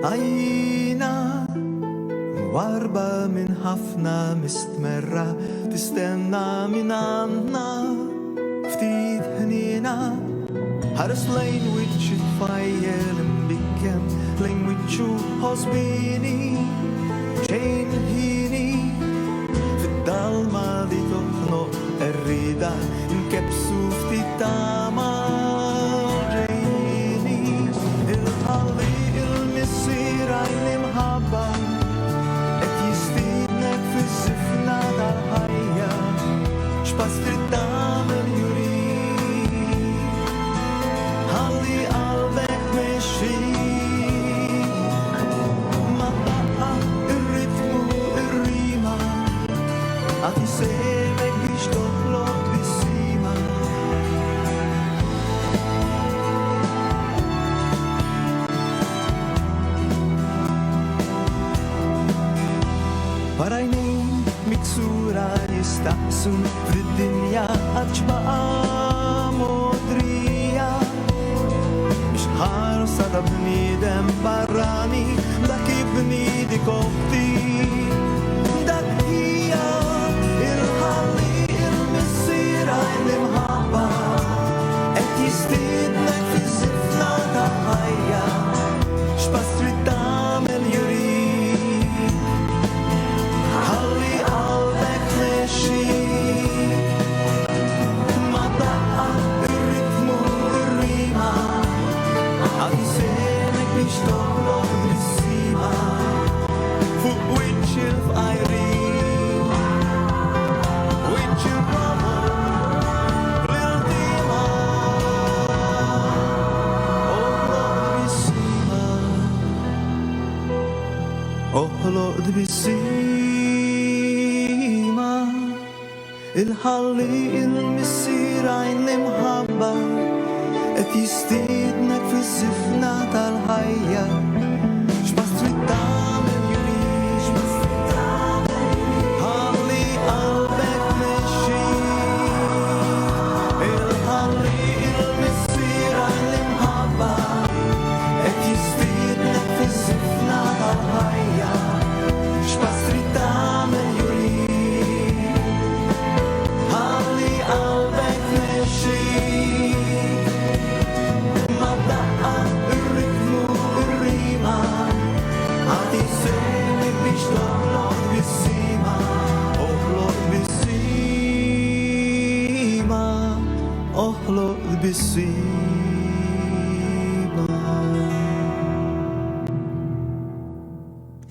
عينا واربة من حفنا مستمرة تستنى من عنا فتيد هنينا هرس لين ويتش تفايل بكم لين ويتشو حسبيني شين هيني في الضلمة دي تخنق الريدة انكبسو في التاما جيني الحالي المسير عيني محبة اتيستيدنك في الزفنة دار حياة شباستر الدام اليوري حالي قلبك مشي ما بقى الريتم والريمة عطي سيبك بيشتغلك بالسيمة بعينين مكسورة يستحسن في الدنيا أجمع مدرية مش حارس أدبني دم براني لكي بني دي كوبتي دك هي الحالي المسيرة اللي محبة اتيستيدنك في الزفنة تحيا شباستر الدم اليوري حالي قلبك ماشي ما دقة الريتم والريمة عطي سنك بيشتغلك بالسيمة فوق وجه الفقايرين وجه الرمل للديمة أخلق بالسيمة الحالي المسير عين المحبة اتيستيدنك في الزفنة الحياة شباستر الدم اليوري حالي قلبك ماشي الحالي المسير عين المحبة اتيستيدنك في الزفنة الحياة شباستر الدم اليوري حالي قلبك ماشي ما دقة الريتم والريمة عطي سنك بيشتغلك بالسيمة أخلق بالسيمة أخلق بالسيمة